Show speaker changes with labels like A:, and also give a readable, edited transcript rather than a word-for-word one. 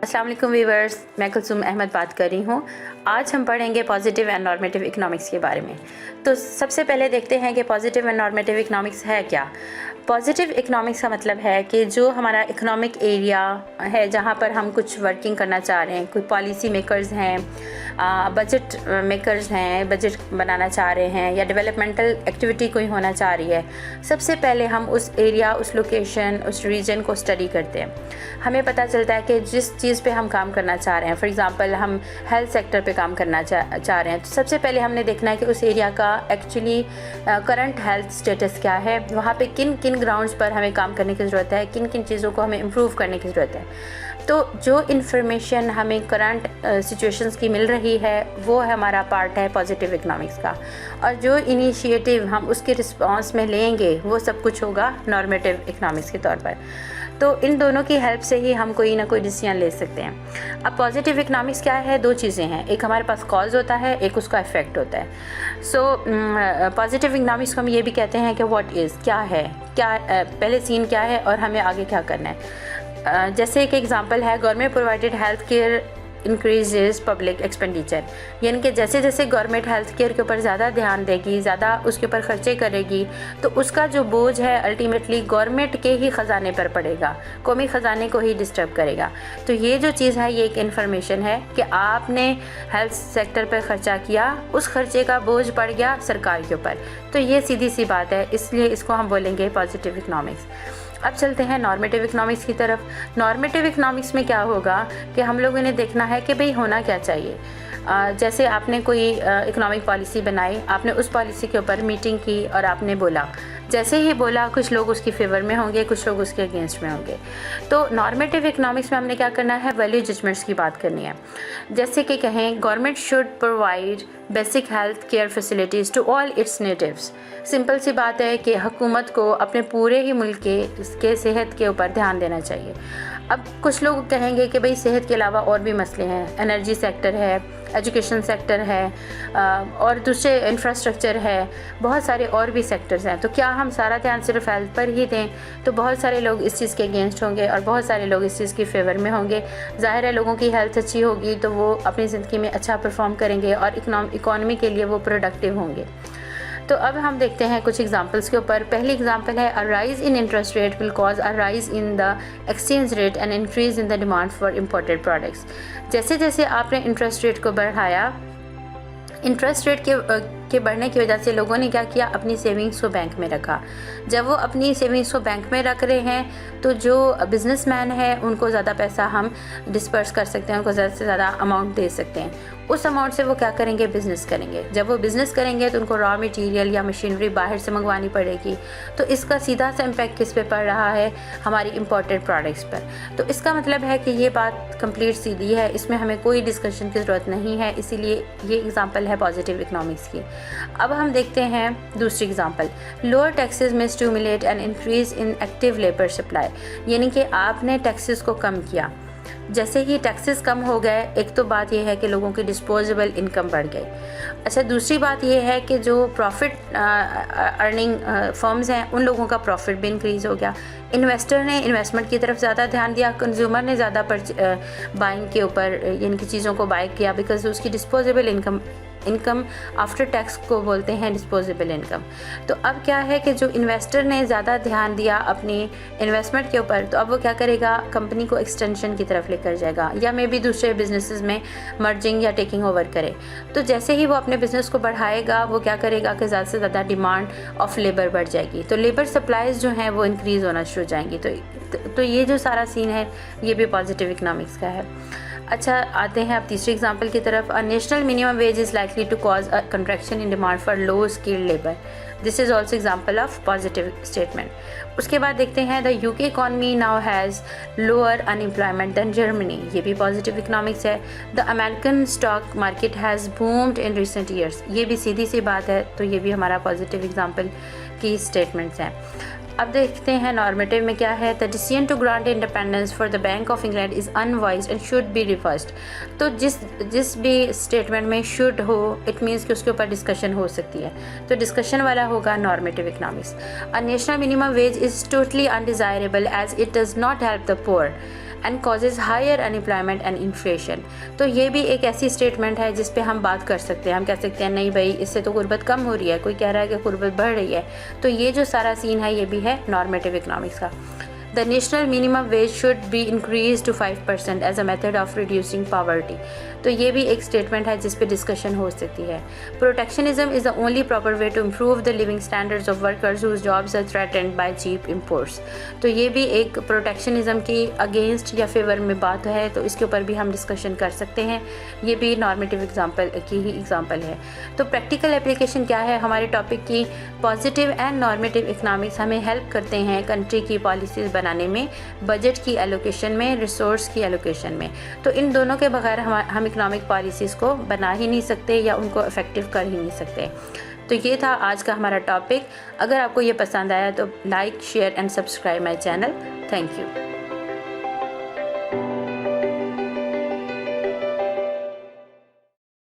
A: अस्सलाम वालेकुम वीवर्स, मैं कुलसुम अहमद बात कर रही हूँ। आज हम पढ़ेंगे पॉजिटिव एंड नॉर्मेटिव इकोनॉमिक्स के बारे में। तो सबसे पहले देखते हैं कि पॉजिटिव एंड नॉर्मेटिव इकोनॉमिक्स है क्या। पॉजिटिव इकोनॉमिक्स का मतलब है कि जो हमारा इकोनॉमिक एरिया है जहाँ पर हम कुछ वर्किंग करना चाह रहे हैं, कोई पॉलिसी मेकर्स हैं, बजट मेकर्स हैं, बजट बनाना चाह रहे हैं या डेवलपमेंटल एक्टिविटी कोई होना चाह रही है, सबसे पहले हम उस एरिया, उस लोकेशन, उस रीजन को स्टडी करते हैं। हमें पता चलता है कि जिस चीज़ पे हम काम करना चाह रहे हैं, फॉर एग्ज़ाम्पल हम हेल्थ सेक्टर पे काम करना चाह रहे हैं, तो सबसे पहले हमने देखना है कि उस एरिया का एक्चुअली करंट हेल्थ स्टेटस क्या है, वहाँ पे किन किन ग्राउंड्स पर हमें काम करने की ज़रूरत है, किन किन चीज़ों को हमें इम्प्रूव करने की ज़रूरत है। तो जो इन्फॉर्मेशन हमें करंट सिचुएशंस की मिल रही है वो हमारा पार्ट है पॉजिटिव इकोनॉमिक्स का, और जो इनिशिएटिव हम उसके रिस्पॉन्स में लेंगे वो सब कुछ होगा नॉर्मेटिव इकोनॉमिक्स के तौर पर। तो इन दोनों की हेल्प से ही हम कोई ना कोई डिसीजन ले सकते हैं। अब पॉजिटिव इकोनॉमिक्स क्या है, दो चीज़ें हैं, एक हमारे पास कॉज होता है, एक उसका इफ़ेक्ट होता है। सो पॉजिटिव इकोनॉमिक्स को हम ये भी कहते हैं कि व्हाट इज़, क्या है, क्या पहले सीन क्या है और हमें आगे क्या करना है। जैसे एक एग्जांपल है, government provided health care increases public expenditure, यानी कि जैसे जैसे गवर्नमेंट हेल्थ केयर के ऊपर ज़्यादा ध्यान देगी, ज़्यादा उसके ऊपर खर्चे करेगी, तो उसका जो बोझ है अल्टीमेटली गवर्नमेंट के ही ख़जाने पर पड़ेगा, कौमी ख़जाने को ही डिस्टर्ब करेगा। तो ये जो चीज़ है ये एक इन्फॉर्मेशन है कि आपने हेल्थ सेक्टर पर ख़र्चा किया, उस खर्चे का बोझ पड़ गया सरकार के ऊपर। तो ये सीधी सी बात है, इसलिए इसको हम बोलेंगे पॉजिटिव इकोनॉमिक्स। अब चलते हैं नॉर्मेटिव इकोनॉमिक्स की तरफ। नॉर्मेटिव इकोनॉमिक्स में क्या होगा कि हम लोगों ने देखना है कि भाई होना क्या चाहिए। जैसे आपने कोई इकोनॉमिक पॉलिसी बनाई, आपने उस पॉलिसी के ऊपर मीटिंग की और आपने बोला, जैसे ही बोला कुछ लोग उसकी फेवर में होंगे, कुछ लोग उसके अगेंस्ट में होंगे। तो नॉर्मेटिव इकोनॉमिक्स में हमने क्या करना है, वैल्यू जजमेंट्स की बात करनी है। जैसे कि कहें government should provide basic health care facilities to all its natives. Simple सी बात है कि हुकूमत को अपने पूरे ही मुल्क के इसके सेहत के ऊपर ध्यान देना चाहिए। अब कुछ लोग कहेंगे कि भाई सेहत के अलावा और भी मसले हैं, एनर्जी सेक्टर है, एजुकेशन सेक्टर है, और दूसरे इंफ्रास्ट्रक्चर है, बहुत सारे और भी सेक्टर्स हैं। तो क्या हम सारा ध्यान सिर्फ हेल्थ पर ही दें? तो बहुत सारे लोग इस चीज़ के अगेंस्ट होंगे और बहुत सारे लोग इस चीज़ की फेवर में होंगे। ज़ाहिर है लोगों की हेल्थ अच्छी होगी तो वो अपनी ज़िंदगी में अच्छा परफॉर्म करेंगे और इकॉनमी के लिए वो प्रोडक्टिव होंगे। तो अब हम देखते हैं कुछ एग्जांपल्स के ऊपर। पहली एग्जांपल है, a rise in interest rate will cause a rise in the exchange rate and increase in the demand for imported products. जैसे जैसे आपने इंटरेस्ट रेट को बढ़ाया, इंटरेस्ट रेट के बढ़ने की वजह से लोगों ने क्या किया, अपनी सेविंग्स को बैंक में रखा। जब वो अपनी सेविंग्स को बैंक में रख रहे हैं तो जो बिजनेसमैन है उनको ज़्यादा पैसा हम डिस्पर्स कर सकते हैं, उनको ज़्यादा से ज़्यादा अमाउंट दे सकते हैं। उस अमाउंट से वो क्या करेंगे, बिज़नेस करेंगे। जब वो बिज़नेस करेंगे तो उनको रॉ मटेरियल या मशीनरी बाहर से मंगवानी पड़ेगी। तो इसका सीधा सा इम्पैक्ट किस पे पड़ रहा है, हमारी इम्पोर्टेड प्रोडक्ट्स पर। तो इसका मतलब है कि ये बात कंप्लीट सीधी है, इसमें हमें कोई डिस्कशन की ज़रूरत नहीं है। इसीलिए ये एग्जांपल है पॉजिटिव इकोनॉमिक्स की। अब हम देखते हैं दूसरी एग्जांपल, लोअर टैक्सेस में stimulate and increase in active labour supply, यानी कि आपने टैक्सेस को कम किया। जैसे ही टैक्सेस कम हो गए, एक तो बात यह है कि लोगों की डिस्पोजेबल इनकम बढ़ गई। अच्छा, दूसरी बात यह है कि जो प्रॉफिट अर्निंग फर्म्स हैं उन लोगों का प्रॉफिट भी इंक्रीज़ हो गया। इन्वेस्टर ने इन्वेस्टमेंट की तरफ ज़्यादा ध्यान दिया, कंज्यूमर ने ज़्यादा बाइंग के ऊपर यानी कि चीज़ों को बाय किया, बिकॉज उसकी डिस्पोजेबल इनकम आफ्टर टैक्स को बोलते हैं डिस्पोजेबल इनकम। तो अब क्या है कि जो इन्वेस्टर ने ज़्यादा ध्यान दिया अपनी इन्वेस्टमेंट के ऊपर, तो अब वो क्या करेगा, कंपनी को एक्सटेंशन की तरफ लेकर जाएगा या मे बी दूसरे बिजनेसेस में मर्जिंग या टेकिंग ओवर करे। तो जैसे ही वो अपने बिजनेस को बढ़ाएगा, वो क्या करेगा कि ज़्यादा से ज़्यादा डिमांड ऑफ लेबर बढ़ जाएगी, तो लेबर सप्लाईज जो हैं वो इंक्रीज़ होना शुरू हो जाएंगी। तो ये जो सारा सीन है ये भी पॉजिटिव इकोनॉमिक्स का है। अच्छा, आते हैं अब तीसरी एग्जांपल की तरफ। A national minimum wage is likely to cause a contraction in demand for low skilled labour. This is also example of positive statement. उसके बाद देखते हैं, the UK economy now has lower unemployment than Germany, ये भी positive economics है। The American stock market has boomed in recent years, ये भी सीधी सी बात है, तो ये भी हमारा पॉजिटिव एग्जांपल की स्टेटमेंट्स हैं। अब देखते हैं नॉर्मेटिव में क्या है। The decision to grant independence for the Bank of England is unwise and should be reversed. तो जिस भी स्टेटमेंट में शुड हो, इट मीन्स कि उसके ऊपर डिस्कशन हो सकती है, तो डिस्कशन वाला होगा normative economics. A national minimum wage is totally undesirable as it does not help the poor and causes higher unemployment and inflation. तो ये भी एक ऐसी स्टेटमेंट है जिस पे हम बात कर सकते हैं। हम कह सकते हैं नहीं भाई, इससे तो गुर्बत कम हो रही है, कोई कह रहा है कि गुर्बत बढ़ रही है। तो ये जो सारा सीन है ये भी है नॉर्मेटिव इकनॉमिक्स का। The national minimum wage should be increased to 5% as a method of reducing poverty। तो ये भी एक स्टेटमेंट है जिस पे डिस्कशन हो सकती है। Protectionism is the only proper way to improve the living standards of workers whose jobs are threatened by cheap imports. तो ये भी एक प्रोटेक्शनिज्म की अगेंस्ट या फेवर में बात है, तो इसके ऊपर भी हम डिस्कशन कर सकते हैं। ये भी नॉर्मेटिव एग्जाम्पल की ही एग्जाम्पल है। तो प्रैक्टिकल एप्लीकेशन क्या है हमारे टॉपिक की? पॉजिटिव एंड नॉर्मेटिव इकनॉमिक्स हमें हेल्प करते हैं कंट्री की पॉलिसीज़ बनाने में, बजट की एलोकेशन में, रिसोर्स की एलोकेशन में। तो इन दोनों के बगैर हम इकोनॉमिक पॉलिसीज़ को बना ही नहीं सकते या उनको इफ़ेक्टिव कर ही नहीं सकते। तो ये था आज का हमारा टॉपिक। अगर आपको ये पसंद आया तो like, share and subscribe my channel. Thank you.